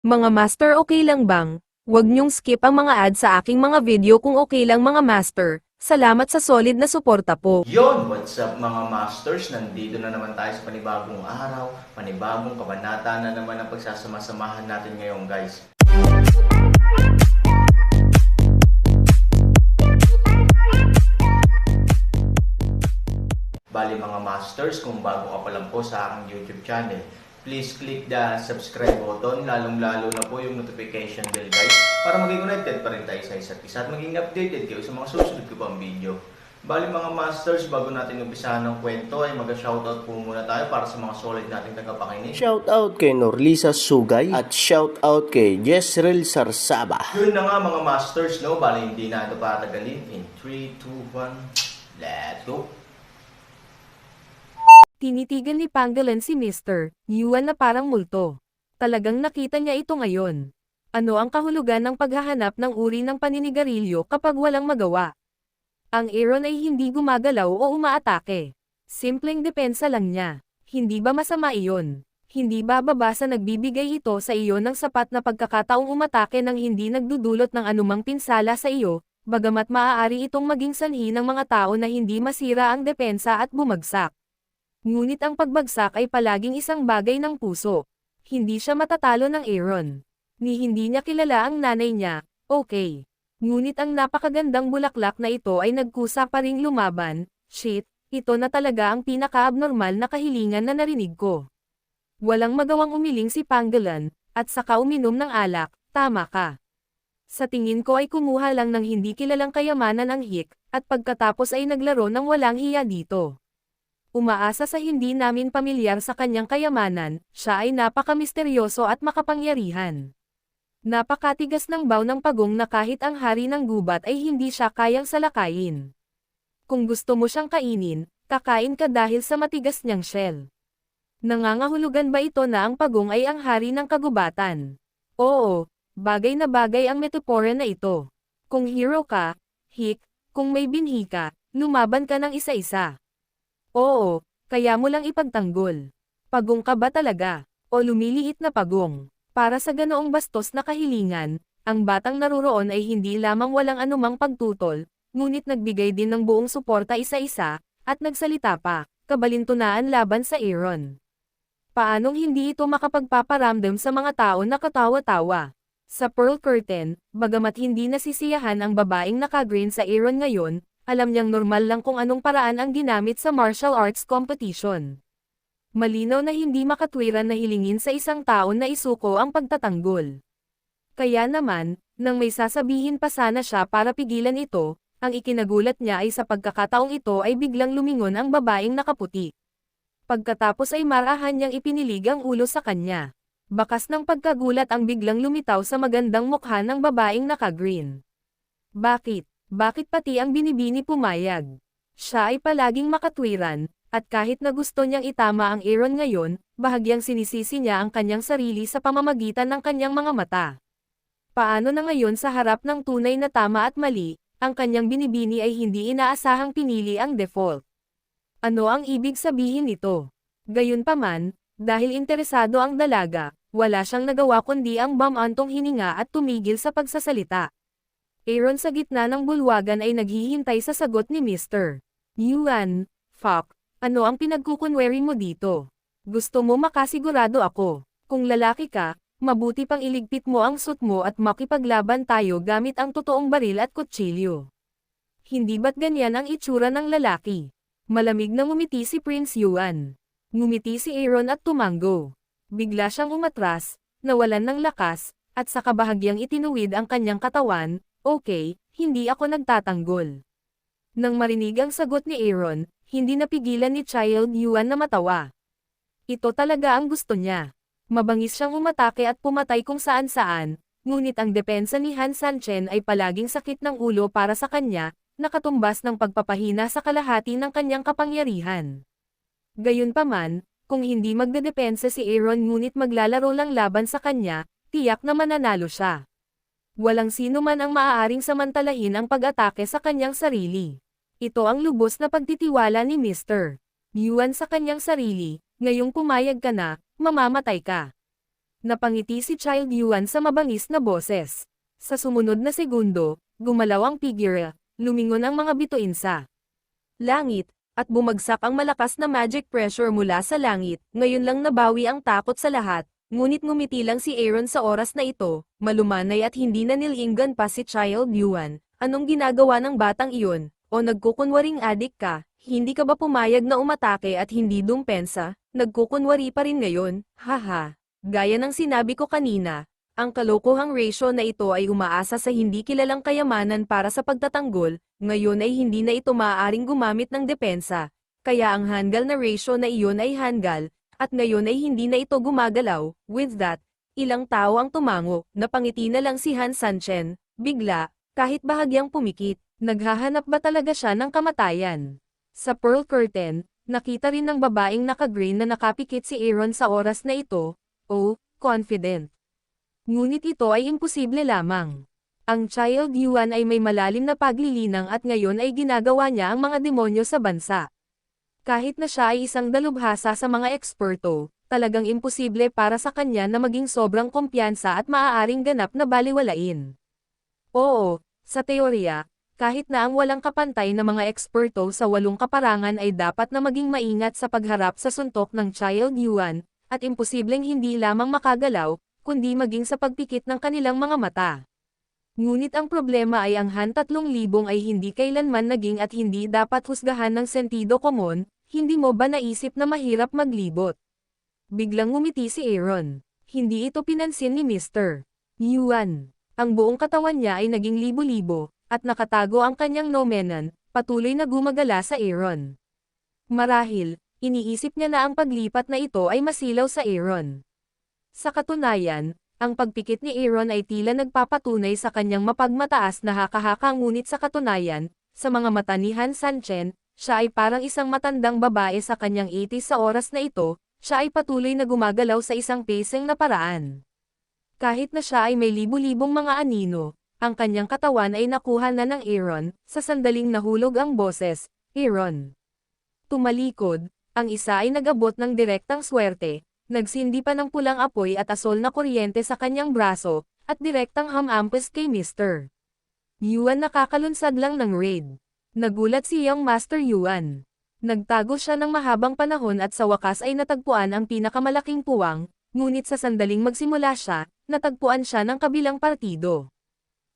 Mga master, okay lang bang? Huwag niyong skip ang mga ads sa aking mga video kung okay lang mga master. Salamat sa solid na suporta po. Yon, what's up mga masters? Nandito na naman tayo sa panibagong araw, panibagong kabanata na naman ang pagsasama-samahan natin ngayon guys. Bali mga masters, kung bago ka pa lang po sa aking YouTube channel, please click the subscribe button, lalong-lalo na po yung notification bell guys, para maging connected pa rin tayo sa isa't isa at maging updated kayo sa mga susunod ko pang video. Bali mga masters, bago natin umpisahan ng kwento ay mag-shoutout po muna tayo para sa mga solid nating tagapakinig. Shoutout kay Norlisa Sugay at shoutout kay Jezreel Sarsaba. Yun na nga mga masters, no? Bali hindi na ito patagalin. In 3, 2, 1, let's go! Tinitigan ni Pangolin si Mr. Yuan na parang multo. Talagang nakita niya ito ngayon. Ano ang kahulugan ng paghahanap ng uri ng paninigarilyo kapag walang magawa? Ang Aaron ay hindi gumagalaw o umaatake. Simpleng depensa lang niya. Hindi ba masama iyon? Hindi ba babasa nagbibigay ito sa iyo ng sapat na pagkakataong umatake nang hindi nagdudulot ng anumang pinsala sa iyo, bagamat maaari itong maging sanhi ng mga tao na hindi masira ang depensa at bumagsak. Ngunit ang pagbagsak ay palaging isang bagay ng puso. Hindi siya matatalo ng Aaron. Ni hindi niya kilala ang nanay niya, okay. Ngunit ang napakagandang bulaklak na ito ay nagkusa pa ring lumaban. Shit, ito na talaga ang pinaka-abnormal na kahilingan na narinig ko. Walang magawang umiling si Pangolin, at saka uminom ng alak, tama ka. Sa tingin ko ay kumuha lang ng hindi kilalang kayamanan ang Hick, at pagkatapos ay naglaro ng walang hiya dito. Umaasa sa hindi namin pamilyar sa kanyang kayamanan, siya ay napaka-misteryoso at makapangyarihan. Napakatigas ng baw ng pagong na kahit ang hari ng gubat ay hindi siya kayang salakayin. Kung gusto mo siyang kainin, kakain ka dahil sa matigas niyang shell. Nangangahulugan ba ito na ang pagong ay ang hari ng kagubatan? Oo, bagay na bagay ang metapora na ito. Kung hero ka, Hick, kung may binhi ka, lumaban ka ng isa-isa. Oo, kaya mo lang ipagtanggol. Pagong ka ba talaga? O lumiliit na pagong? Para sa ganoong bastos na kahilingan, ang batang naruroon ay hindi lamang walang anumang pagtutol, ngunit nagbigay din ng buong suporta isa-isa, at nagsalita pa, kabalintunaan laban sa Aaron. Paanong hindi ito makapagpaparamdam sa mga tao na katawa-tawa? Sa Pearl Curtain, bagamat hindi nasisiyahan ang babaeng nakagreen sa Aaron ngayon, alam niyang normal lang kung anong paraan ang ginamit sa martial arts competition. Malinaw na hindi makatwiran na hilingin sa isang tao na isuko ang pagtatanggol. Kaya naman, nang may sasabihin pa sana siya para pigilan ito, ang ikinagulat niya ay sa pagkakataong ito ay biglang lumingon ang babaeng nakaputi. Pagkatapos ay marahan niyang ipinilig ang ulo sa kanya. Bakas ng pagkagulat ang biglang lumitaw sa magandang mukha ng babaeng nakagreen. Bakit? Bakit pati ang binibini pumayag? Siya ay palaging makatwiran, at kahit na gusto niyang itama ang Aaron ngayon, bahagyang sinisisi niya ang kanyang sarili sa pamamagitan ng kanyang mga mata. Paano na ngayon sa harap ng tunay na tama at mali, ang kanyang binibini ay hindi inaasahang pinili ang default? Ano ang ibig sabihin nito? Gayunpaman, dahil interesado ang dalaga, wala siyang nagawa kundi ang bamantong hininga at tumigil sa pagsasalita. Aaron sa gitna ng bulwagan ay naghihintay sa sagot ni Mr. Yuan. Fuck, ano ang pinagkukunwari mo dito? Gusto mo makasigurado ako. Kung lalaki ka, mabuti pang iligpit mo ang suit mo at makipaglaban tayo gamit ang totoong baril at kutsilyo. Hindi ba't ganyan ang itsura ng lalaki? Malamig na ngumiti si Prince Yuan. Ngumiti si Aaron at tumango. Bigla siyang umatras, nawalan ng lakas, at sa kabahagyang itinuwid ang kanyang katawan. Okay, hindi ako nagtatanggol. Nang marinig ang sagot ni Aaron, hindi napigilan ni Child Yuan na matawa. Ito talaga ang gusto niya. Mabangis siyang umatake at pumatay kung saan-saan, ngunit ang depensa ni Han Sanchen ay palaging sakit ng ulo para sa kanya, nakatumbas ng pagpapahina sa kalahati ng kanyang kapangyarihan. Gayunpaman, kung hindi magdedepensa si Aaron ngunit maglalaro lang laban sa kanya, tiyak na mananalo siya. Walang sino man ang maaaring samantalahin ang pag-atake sa kanyang sarili. Ito ang lubos na pagtitiwala ni Mr. Yuan sa kanyang sarili, ngayong pumayag ka na, mamamatay ka. Napangiti si Child Yuan sa mabangis na boses. Sa sumunod na segundo, gumalaw ang figure, lumingon ang mga bituin sa langit, at bumagsak ang malakas na magic pressure mula sa langit. Ngayon lang nabawi ang takot sa lahat, ngunit ngumiti lang si Aaron sa oras na ito, malumanay at hindi na nilinggan pa si Child Yuan. Anong ginagawa ng batang iyon? O nagkukunwaring adik ka? Hindi ka ba pumayag na umatake at hindi dumpensa? Nagkukunwari pa rin ngayon, haha. Gaya ng sinabi ko kanina, ang kalokohang ratio na ito ay umaasa sa hindi kilalang kayamanan para sa pagtatanggol, ngayon ay hindi na ito maaaring gumamit ng depensa. Kaya ang hanggal na ratio na iyon ay hanggal, at ngayon ay hindi na ito gumagalaw. With that, ilang tao ang tumango, napangiti na lang si Han Sanchen, bigla, kahit bahagyang pumikit. Naghahanap ba talaga siya ng kamatayan? Sa Pearl Curtain, nakita rin ng babaeng naka-green na nakapikit si Aaron sa oras na ito. Oh, confident. Ngunit ito ay imposible lamang. Ang Child Yuan ay may malalim na paglilinang at ngayon ay ginagawa niya ang mga demonyo sa bansa. Kahit na siya ay isang dalubhasa sa mga eksperto, talagang imposible para sa kanya na maging sobrang kumpiyansa at maaaring ganap na baliwalain. Oo, sa teorya, kahit na ang walang kapantay na mga eksperto sa 8 kaparangan ay dapat na maging maingat sa pagharap sa suntok ng Child Yuan, at imposibleng hindi lamang makagalaw, kundi maging sa pagpikit ng kanilang mga mata. Ngunit ang problema ay ang Han 3000 ay hindi kailanman naging at hindi dapat husgahan ng sentido komon, hindi mo ba naisip na mahirap maglibot? Biglang ngumiti si Aaron. Hindi ito pinansin ni Mr. Yuan. Ang buong katawan niya ay naging libo-libo, at nakatago ang kanyang nomenan, patuloy na gumagala sa Aaron. Marahil, iniisip niya na ang paglipat na ito ay masilaw sa Aaron. Sa katunayan, ang pagpikit ni Aaron ay tila nagpapatunay sa kanyang mapagmataas na haka-haka ngunit sa katunayan, sa mga mata ni Han Sanchen, siya ay parang isang matandang babae sa kanyang 80s sa oras na ito, siya ay patuloy na gumagalaw sa isang pacing na paraan. Kahit na siya ay may libu-libong mga anino, ang kanyang katawan ay nakuha na ng Aaron, sa sandaling nahulog ang boses, Aaron. Tumalikod, ang isa ay nag-abot ng direktang swerte, nagsindi pa ng pulang apoy at asol na kuryente sa kanyang braso, at direktang hamampes kay Mr. Yuan nakakalunsad lang ng raid. Nagulat si Young Master Yuan. Nagtago siya ng mahabang panahon at sa wakas ay natagpuan ang pinakamalaking puwang, ngunit sa sandaling magsimula siya, natagpuan siya ng kabilang partido.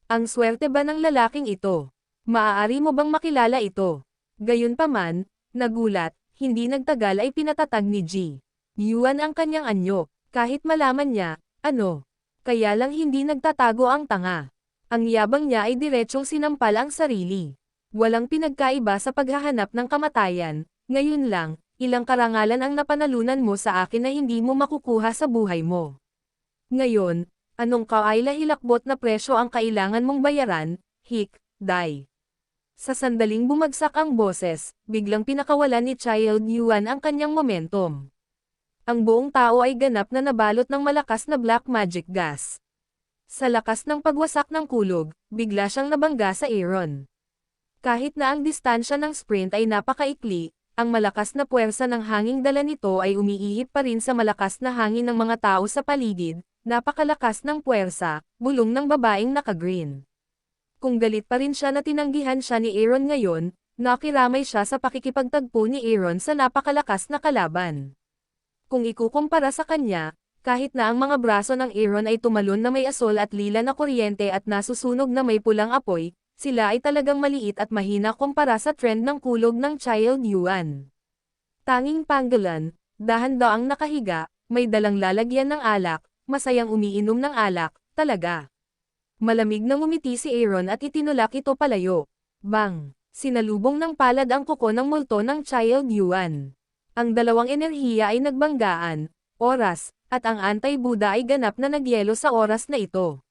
Ang swerte ba ng lalaking ito? Maaari mo bang makilala ito? Gayunpaman, nagulat, hindi nagtagal ay pinatatag ni G. Yuan ang kanyang anyo, kahit malaman niya, ano? Kaya lang hindi nagtatago ang tanga. Ang yabang niya ay diretsong sinampal ang sarili. Walang pinagkaiba sa paghahanap ng kamatayan, ngayon lang, ilang karangalan ang napanalunan mo sa akin na hindi mo makukuha sa buhay mo. Ngayon, anong kaila-hilakbot na presyo ang kailangan mong bayaran, die. Sa sandaling bumagsak ang boses, biglang pinakawalan ni Child Yuan ang kanyang momentum. Ang buong tao ay ganap na nabalot ng malakas na black magic gas. Sa lakas ng pagwasak ng kulog, bigla siyang nabangga sa Aaron. Kahit na ang distansya ng sprint ay napakaikli, ang malakas na puwersa ng hanging dala nito ay umiihip pa rin sa malakas na hangin ng mga tao sa paligid, napakalakas ng puwersa, bulong ng babaeng naka-green. Kung galit pa rin siya na tinanggihan siya ni Aaron ngayon, nakiramay siya sa pakikipagtagpo ni Aaron sa napakalakas na kalaban. Kung ikukumpara sa kanya, kahit na ang mga braso ng Aaron ay tumalon na may asol at lila na kuryente at nasusunog na may pulang apoy, sila ay talagang maliit at mahina kumpara sa trend ng kulog ng Child Yuan. Tanging panggalan, dahan-daang nakahiga, may dalang lalagyan ng alak, masayang umiinom ng alak, talaga. Malamig na ngumiti si Aaron at itinulak ito palayo. Bang! Sinalubong ng palad ang kuko ng multo ng Child Yuan. Ang dalawang enerhiya ay nagbanggaan, oras, at ang anti-Buddha ay ganap na nagyelo sa oras na ito.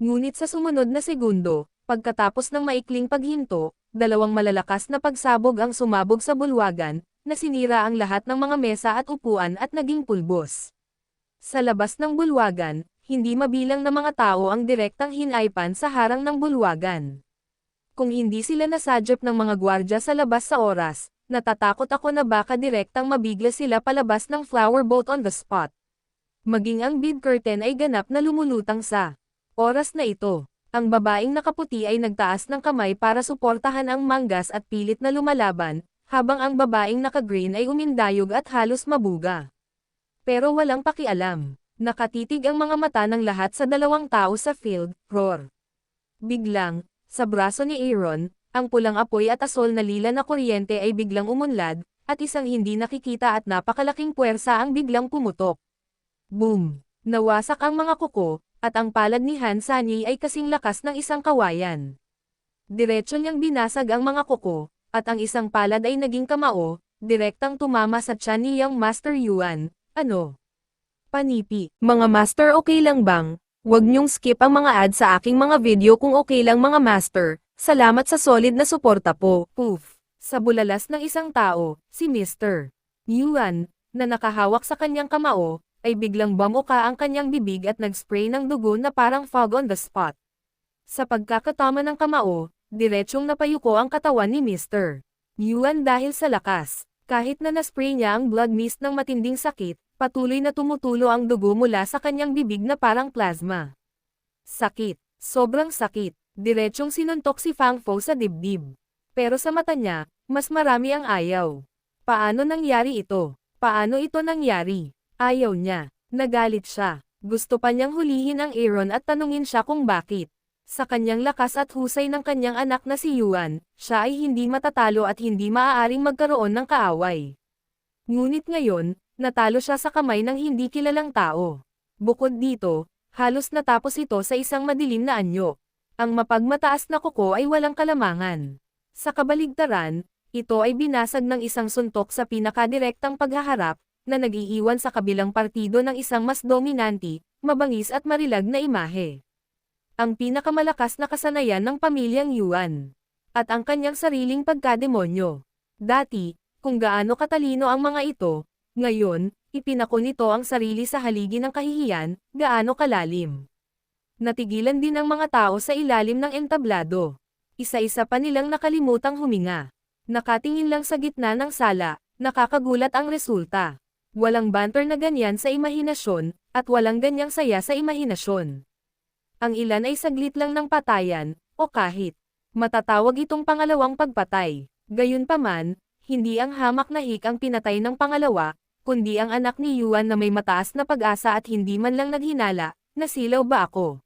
Ngunit sa sumunod na segundo, pagkatapos ng maikling paghinto, dalawang malalakas na pagsabog ang sumabog sa bulwagan, na sinira ang lahat ng mga mesa at upuan at naging pulbos. Sa labas ng bulwagan, hindi mabilang na mga tao ang direktang hinaypan sa harang ng bulwagan. Kung hindi sila nasadyap ng mga gwardya sa labas sa oras, natatakot ako na baka direktang mabigla sila palabas ng flower boat on the spot. Maging ang bid curtain ay ganap na lumulutang sa oras na ito. Ang babaeng nakaputi ay nagtaas ng kamay para suportahan ang manggas at pilit na lumalaban, habang ang babaeng naka-green ay umindayog at halos mabuga. Pero walang pakialam. Nakatitig ang mga mata ng lahat sa dalawang tao sa field, roar. Biglang, sa braso ni Aaron, ang pulang apoy at asol na lila na kuryente ay biglang umunlad, at isang hindi nakikita at napakalaking puwersa ang biglang pumutok. Boom! Nawasak ang mga kuko, at ang palad ni Han Sanyi ay kasing lakas ng isang kawayan. Diretso niyang binasag ang mga kuko, at ang isang palad ay naging kamao, direktang tumama sa tiyan ni Young Master Yuan. Ano? Panipi. Mga master, okay lang bang? Huwag niyong skip ang mga ads sa aking mga video kung okay lang mga master. Salamat sa solid na suporta po. Poof. Sa bulalas ng isang tao, si Mr. Yuan, na nakahawak sa kanyang kamao, ay biglang bumuka ang kanyang bibig at nag-spray ng dugo na parang fog on the spot. Sa pagkakatama ng kamao, diretsyong napayuko ang katawan ni Mr. Yuan dahil sa lakas. Kahit na naspray niya ang blood mist ng matinding sakit, patuloy na tumutulo ang dugo mula sa kanyang bibig na parang plasma. Sakit. Sobrang sakit. Diretsyong sinuntok si Fang Fo sa dibdib. Pero sa mata niya, mas marami ang ayaw. Paano nangyari ito? Paano ito nangyari? Ayaw niya. Nagalit siya. Gusto pa niyang hulihin ang Aaron at tanungin siya kung bakit. Sa kanyang lakas at husay ng kanyang anak na si Yuan, siya ay hindi matatalo at hindi maaaring magkaroon ng kaaway. Ngunit ngayon, natalo siya sa kamay ng hindi kilalang tao. Bukod dito, halos natapos ito sa isang madilim na anyo. Ang mapagmataas na kuko ay walang kalamangan. Sa kabaligtaran, ito ay binasag ng isang suntok sa pinakadirektang paghaharap, na nag-iiwan sa kabilang partido ng isang mas dominante, mabangis at marilag na imahe. Ang pinakamalakas na kasanayan ng pamilyang Yuan. At ang kanyang sariling pagkademonyo. Dati, kung gaano katalino ang mga ito, ngayon, ipinako nito ang sarili sa haligi ng kahihiyan, gaano kalalim. Natigilan din ang mga tao sa ilalim ng entablado. Isa-isa pa nilang nakalimutang huminga. Nakatingin lang sa gitna ng sala, nakakagulat ang resulta. Walang banter na ganyan sa imahinasyon, at walang ganyang saya sa imahinasyon. Ang ilan ay saglit lang ng patayan, o kahit matatawag itong pangalawang pagpatay. Gayunpaman, hindi ang hamak na hik ang pinatay ng pangalawa, kundi ang anak ni Yuan na may mataas na pag-asa at hindi man lang naghinala, nasilaw ba ako?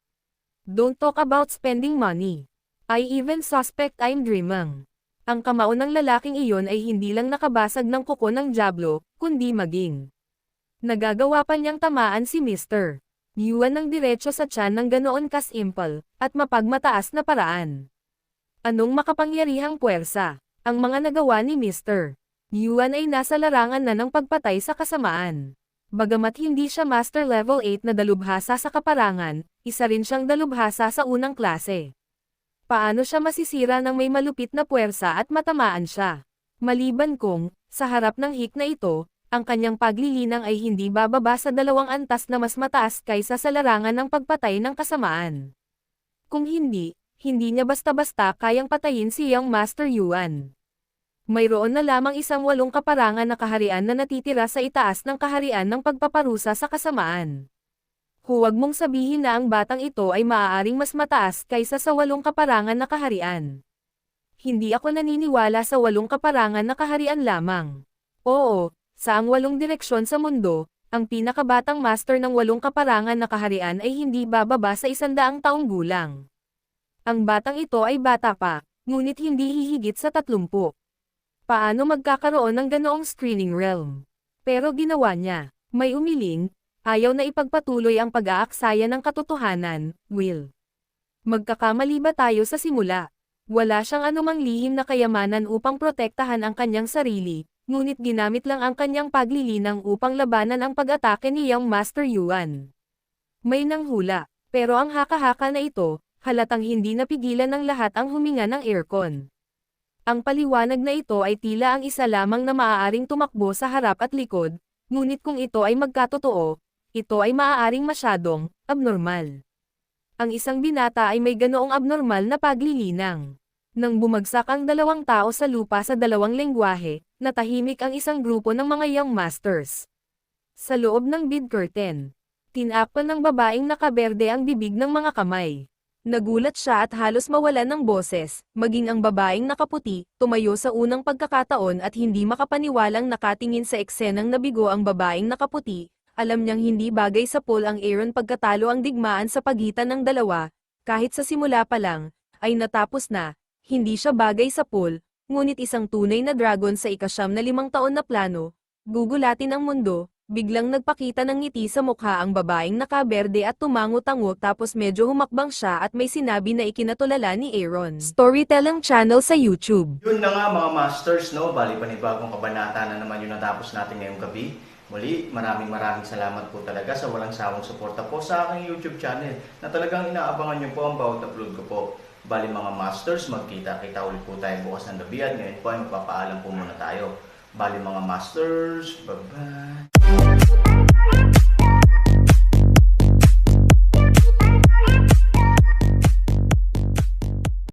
Don't talk about spending money. I even suspect I'm dreaming. Ang kamao ng lalaking iyon ay hindi lang nakabasag ng kuko ng Diablo, kundi maging nagagawa pa niyang tamaan si Mr. Yuan ng diretso sa tiyan ng ganoon ka-simple, at mapagmataas na paraan. Anong makapangyarihang puwersa? Ang mga nagawa ni Mr. Yuan ay nasa larangan na ng pagpatay sa kasamaan. Bagamat hindi siya Master Level 8 na dalubhasa sa kaparangan, isa rin siyang dalubhasa sa unang klase. Paano siya masisira ng may malupit na puwersa at matamaan siya? Maliban kung, sa harap ng hik na ito, ang kanyang paglilinang ay hindi bababa sa 2 antas na mas mataas kaysa sa larangan ng pagpatay ng kasamaan. Kung hindi, hindi niya basta-basta kayang patayin si Young Master Yuan. Mayroon na lamang isang 8 kaparangan na kaharian na natitira sa itaas ng kaharian ng pagpaparusa sa kasamaan. Huwag mong sabihin na ang batang ito ay maaaring mas mataas kaysa sa 8 kaparangan na kaharian. Hindi ako naniniwala sa 8 kaparangan na kaharian lamang. Oo, sa ang 8 direksyon sa mundo, ang pinakabatang master ng 8 kaparangan na kaharian ay hindi bababa sa 100 taong gulang. Ang batang ito ay bata pa, ngunit hindi hihigit sa 30. Paano magkakaroon ng ganoong screening realm? Pero ginawa niya. May umiling, ayaw na ipagpatuloy ang pag-aaksaya ng katotohanan, Will. Magkakamali ba tayo sa simula? Wala siyang anumang lihim na kayamanan upang protektahan ang kanyang sarili, ngunit ginamit lang ang kanyang paglilinang upang labanan ang pag-atake ni Young Master Yuan. May nanghula, pero ang haka-haka na ito, halatang hindi napigilan ng lahat ang huminga ng aircon. Ang paliwanag na ito ay tila ang isa lamang na maaaring tumakbo sa harap at likod, ngunit kung ito ay magkatotoo, ito ay maaaring masyadong abnormal. Ang isang binata ay may ganoong abnormal na paglilinang. Nang bumagsak ang 2 tao sa lupa sa 2 lengguwahe, natahimik ang isang grupo ng mga Young Masters. Sa loob ng bid curtain, Tinakpan ng babaeng nakaberde ang bibig ng mga kamay. Nagulat siya at halos mawalan ng boses, maging ang babaeng nakaputi, tumayo sa unang pagkakataon at hindi makapaniwalang nakatingin sa eksenang nabigo ang babaeng nakaputi. Alam niyang hindi bagay sa Paul ang Aaron pagkatalo ang digmaan sa pagitan ng dalawa, kahit sa simula pa lang, ay natapos na, hindi siya bagay sa Paul, ngunit isang tunay na dragon sa 5 taon na plano, gugulatin ang mundo. Biglang nagpakita ng ngiti sa mukha ang babaeng nakaberde at tumango-tango tapos medyo humakbang siya at may sinabi na ikinatulala ni Aaron. Storytelling channel sa YouTube. Yun na nga mga masters, no? Bali panibagong kabanata na naman yung natapos natin ngayong gabi. Muli, maraming salamat po talaga sa walang sawang suporta po sa aking YouTube channel na talagang inaabangan nyo po ang bawat upload ko po. Bali mga masters, magkita-kita ulit po tayo bukas ng gabi at ngayon po ay magpapaalam po muna tayo. Bali mga masters, bye-bye!